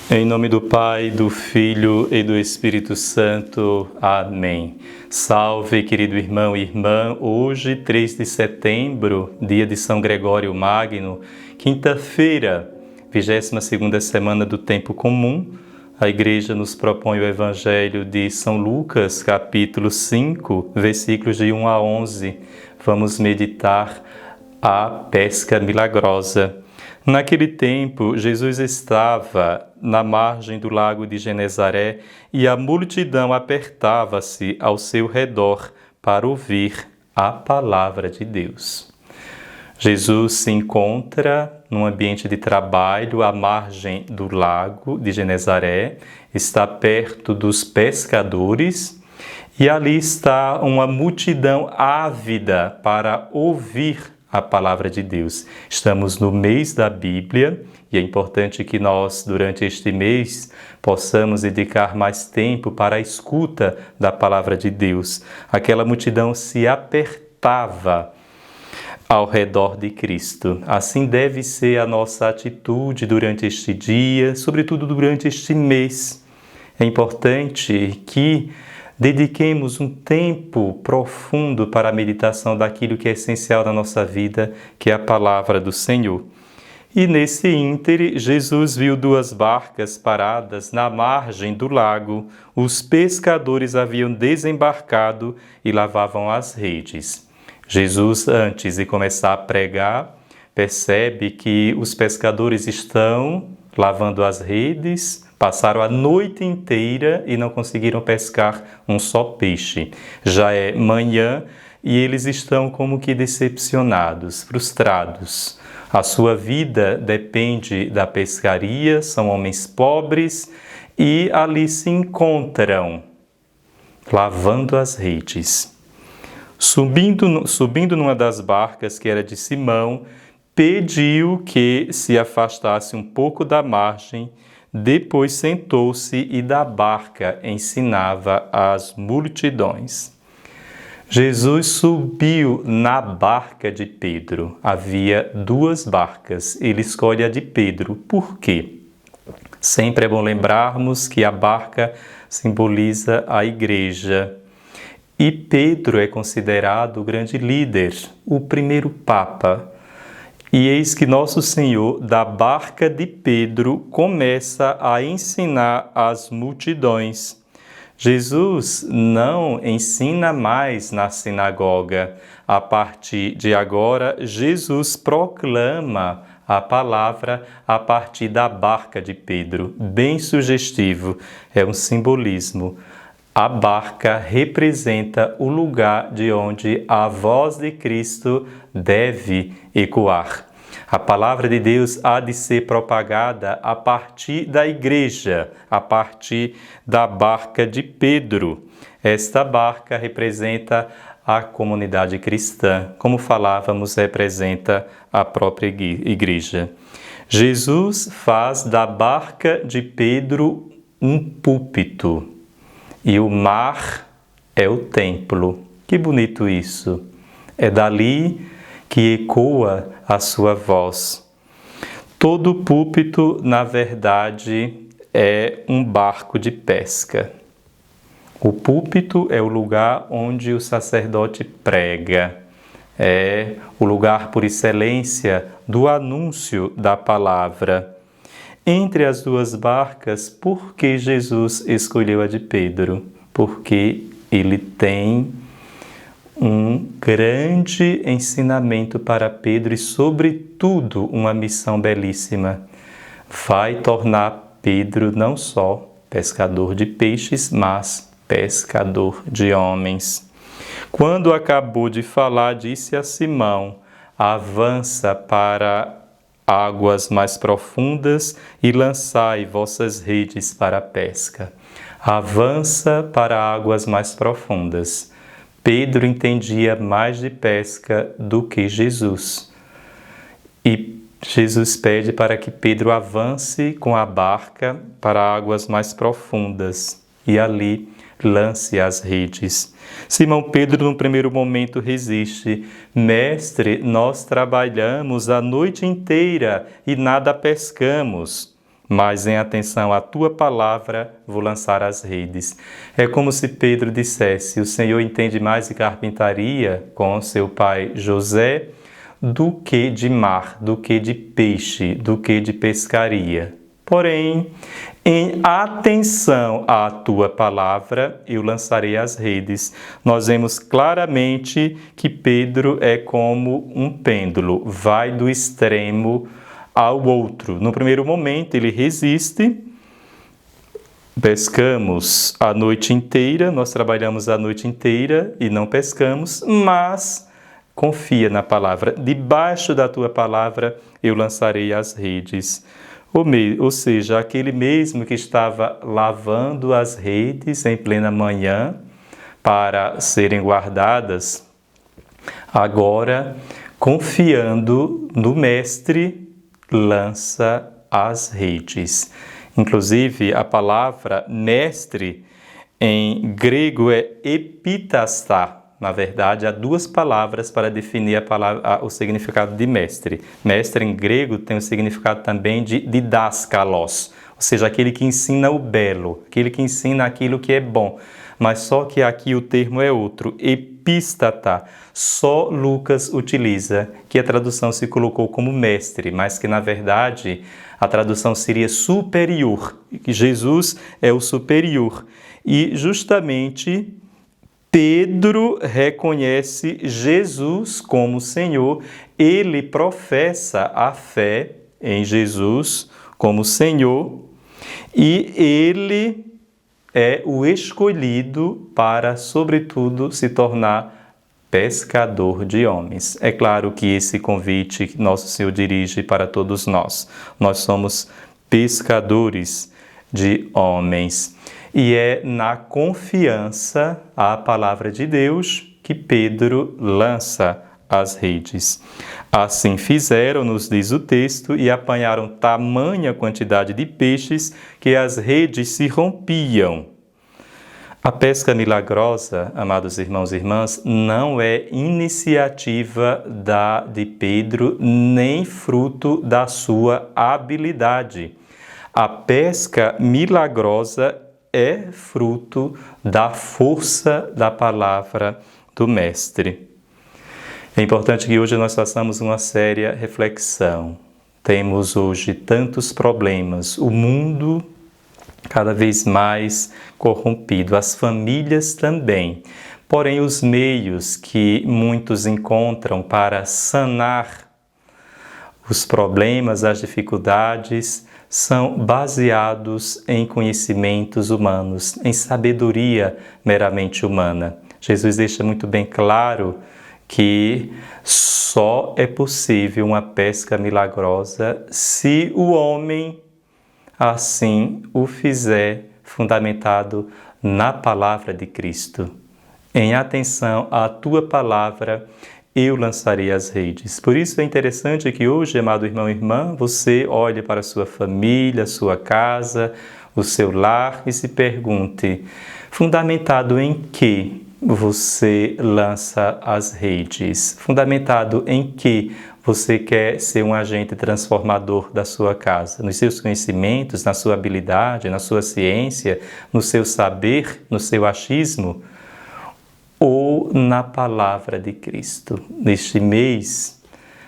Em nome do Pai, do Filho e do Espírito Santo. Amém. Salve, querido irmão e irmã. Hoje, 3 de setembro, dia de São Gregório Magno, quinta-feira, 22ª semana do Tempo Comum. A Igreja nos propõe o Evangelho de São Lucas, capítulo 5, versículos de 1 a 11. Vamos meditar a pesca milagrosa. Naquele tempo, Jesus estava na margem do lago de Genezaré e a multidão apertava-se ao seu redor para ouvir a palavra de Deus. Jesus se encontra num ambiente de trabalho à margem do lago de Genezaré, está perto dos pescadores e ali está uma multidão ávida para ouvir a palavra de Deus. Estamos no mês da Bíblia e é importante que nós, durante este mês, possamos dedicar mais tempo para a escuta da palavra de Deus. Aquela multidão se apertava ao redor de Cristo. Assim deve ser a nossa atitude durante este dia, sobretudo durante este mês. É importante que dediquemos um tempo profundo para a meditação daquilo que é essencial na nossa vida, que é a palavra do Senhor. E nesse íntere, Jesus viu duas barcas paradas na margem do lago. Os pescadores haviam desembarcado e lavavam as redes. Jesus, antes de começar a pregar, percebe que os pescadores estão lavando as redes, passaram a noite inteira e não conseguiram pescar um só peixe. Já é manhã e eles estão como que decepcionados, frustrados. A sua vida depende da pescaria, são homens pobres e ali se encontram, lavando as redes. Subindo numa das barcas, que era de Simão, pediu que se afastasse um pouco da margem. Depois sentou-se e da barca ensinava as multidões. Jesus subiu na barca de Pedro. Havia duas barcas. Ele escolhe a de Pedro. Por quê? Sempre é bom lembrarmos que a barca simboliza a igreja. E Pedro é considerado o grande líder, o primeiro Papa. E eis que Nosso Senhor, da barca de Pedro, começa a ensinar as multidões. Jesus não ensina mais na sinagoga. A partir de agora, Jesus proclama a palavra a partir da barca de Pedro. Bem sugestivo, é um simbolismo. A barca representa o lugar de onde a voz de Cristo deve ecoar. A palavra de Deus há de ser propagada a partir da igreja, a partir da barca de Pedro. Esta barca representa a comunidade cristã. Como falávamos, representa a própria igreja. Jesus faz da barca de Pedro um púlpito. E o mar é o templo. Que bonito isso! É dali que ecoa a sua voz. Todo púlpito, na verdade, é um barco de pesca. O púlpito é o lugar onde o sacerdote prega. É o lugar por excelência do anúncio da palavra. Entre as duas barcas, por que Jesus escolheu a de Pedro? Porque ele tem um grande ensinamento para Pedro e, sobretudo, uma missão belíssima. Vai tornar Pedro não só pescador de peixes, mas pescador de homens. Quando acabou de falar, disse a Simão: avança para águas mais profundas e lançai vossas redes para a pesca. Avança para águas mais profundas. Pedro entendia mais de pesca do que Jesus. E Jesus pede para que Pedro avance com a barca para águas mais profundas e ali lance as redes. Simão Pedro, no primeiro momento, resiste. Mestre, nós trabalhamos a noite inteira e nada pescamos. mas em atenção à tua palavra vou lançar as redes. É como se Pedro dissesse: o Senhor entende mais de carpintaria com seu pai José do que de mar, do que de peixe, do que de pescaria. Porém, em atenção à tua palavra, eu lançarei as redes. Nós vemos claramente que Pedro é como um pêndulo, vai do extremo ao outro. No primeiro momento, ele resiste. Pescamos a noite inteira, nós trabalhamos a noite inteira e não pescamos, mas confia na palavra. Debaixo da tua palavra, eu lançarei as redes. Ou seja, aquele mesmo que estava lavando as redes em plena manhã para serem guardadas, agora, confiando no Mestre, lança as redes. Inclusive, a palavra mestre em grego é epitastá. Na verdade, há duas palavras para definir o significado de mestre. Mestre em grego tem o significado também de didáskalos, ou seja, aquele que ensina o belo, aquele que ensina aquilo que é bom. Mas só que aqui o termo é outro, epístata. Só Lucas utiliza, que a tradução se colocou como mestre, mas que na verdade a tradução seria superior, que Jesus é o superior. E justamente Pedro reconhece Jesus como Senhor, ele professa a fé em Jesus como Senhor e ele é o escolhido para, sobretudo, se tornar pescador de homens. É claro que esse convite que nosso Senhor dirige para todos nós. Nós somos pescadores de homens. E é na confiança à palavra de Deus que Pedro lança as redes. Assim fizeram, nos diz o texto, e apanharam tamanha quantidade de peixes que as redes se rompiam. A pesca milagrosa, amados irmãos e irmãs, não é iniciativa de Pedro, nem fruto da sua habilidade. A pesca milagrosa é fruto da força da palavra do Mestre. É importante que hoje nós façamos uma séria reflexão. Temos hoje tantos problemas, o mundo cada vez mais corrompido, as famílias também. Porém, os meios que muitos encontram para sanar os problemas, as dificuldades, são baseados em conhecimentos humanos, em sabedoria meramente humana. Jesus deixa muito bem claro que só é possível uma pesca milagrosa se o homem assim o fizer, fundamentado na palavra de Cristo. Em atenção à tua palavra, eu lançarei as redes. Por isso é interessante que hoje, amado irmão e irmã, você olhe para a sua família, a sua casa, o seu lar e se pergunte: fundamentado em que você lança as redes? Fundamentado em que você quer ser um agente transformador da sua casa? Nos seus conhecimentos, na sua habilidade, na sua ciência, no seu saber, no seu achismo? Ou na palavra de Cristo? Neste mês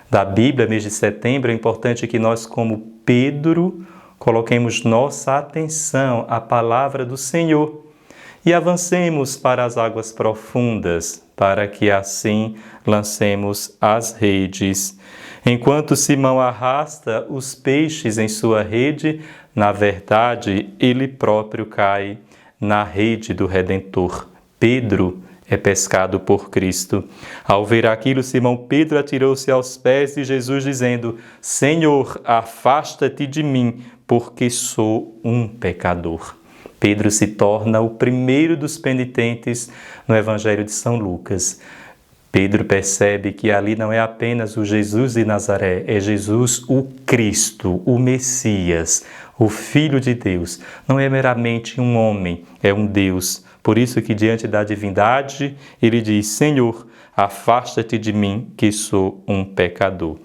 da Bíblia, mês de setembro, é importante que nós, como Pedro, coloquemos nossa atenção à palavra do Senhor e avancemos para as águas profundas, para que assim lancemos as redes. Enquanto Simão arrasta os peixes em sua rede, na verdade, ele próprio cai na rede do Redentor. Pedro é pescado por Cristo. Ao ver aquilo, Simão Pedro atirou-se aos pés de Jesus, dizendo: Senhor, afasta-te de mim, porque sou um pecador. Pedro se torna o primeiro dos penitentes no Evangelho de São Lucas. Pedro percebe que ali não é apenas o Jesus de Nazaré, é Jesus o Cristo, o Messias, o Filho de Deus. Não é meramente um homem, é um Deus. Por isso que diante da divindade, ele diz: Senhor, afasta-te de mim, que sou um pecador.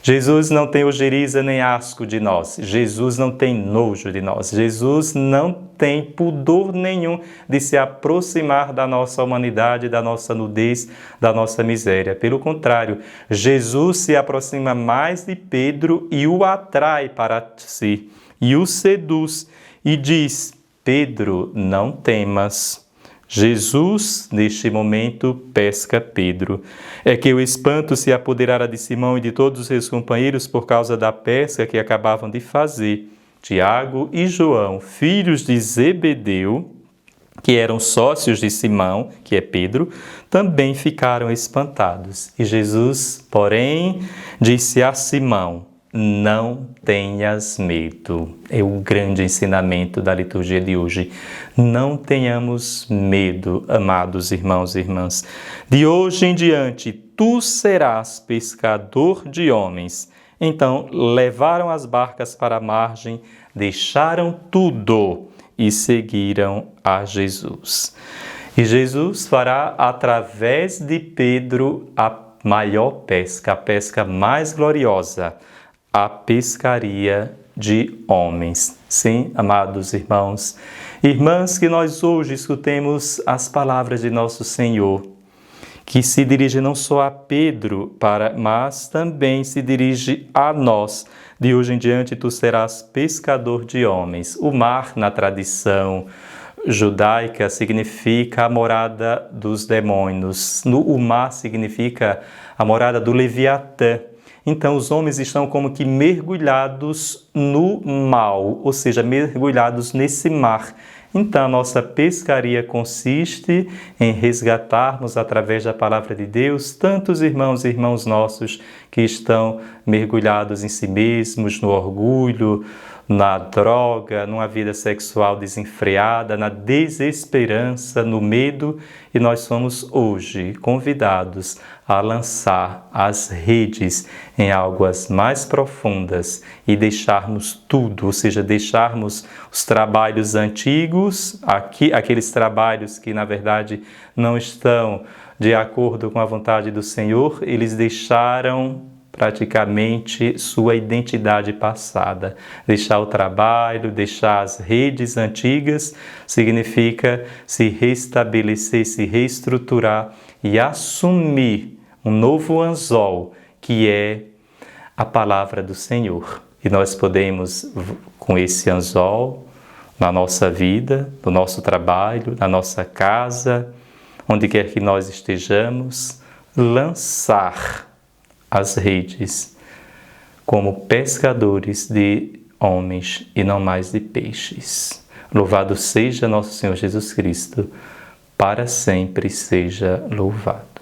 Jesus não tem ojeriza nem asco de nós. Jesus não tem nojo de nós. Jesus não tem pudor nenhum de se aproximar da nossa humanidade, da nossa nudez, da nossa miséria. Pelo contrário, Jesus se aproxima mais de Pedro e o atrai para si, e o seduz e diz: Pedro, não temas. Jesus, neste momento, pesca Pedro. É que o espanto se apoderara de Simão e de todos os seus companheiros por causa da pesca que acabavam de fazer. Tiago e João, filhos de Zebedeu, que eram sócios de Simão, que é Pedro, também ficaram espantados. E Jesus, porém, disse a Simão: não tenhas medo. É o grande ensinamento da liturgia de hoje. Não tenhamos medo, amados irmãos e irmãs. De hoje em diante, tu serás pescador de homens. Então, levaram as barcas para a margem, deixaram tudo e seguiram a Jesus. E Jesus fará, através de Pedro, a maior pesca, a pesca mais gloriosa, a pescaria de homens. Sim, amados irmãos, irmãs, que nós hoje escutemos as palavras de nosso Senhor, que se dirige não só a Pedro, mas também se dirige a nós. De hoje em diante tu serás pescador de homens. O mar, na tradição judaica, significa a morada dos demônios. O mar significa a morada do Leviatã. Então, os homens estão como que mergulhados no mal, ou seja, mergulhados nesse mar. Então, a nossa pescaria consiste em resgatarmos, através da palavra de Deus, tantos irmãos e irmãs nossos que estão mergulhados em si mesmos, no orgulho, na droga, numa vida sexual desenfreada, na desesperança, no medo, e nós somos hoje convidados a lançar as redes em águas mais profundas e deixarmos tudo, ou seja, deixarmos os trabalhos antigos, aqueles trabalhos que na verdade não estão de acordo com a vontade do Senhor, eles deixaram praticamente sua identidade passada. Deixar o trabalho, deixar as redes antigas, significa se restabelecer, se reestruturar e assumir um novo anzol, que é a palavra do Senhor. E nós podemos, com esse anzol, na nossa vida, no nosso trabalho, na nossa casa, onde quer que nós estejamos, lançar as redes como pescadores de homens e não mais de peixes. Louvado seja nosso Senhor Jesus Cristo, para sempre seja louvado.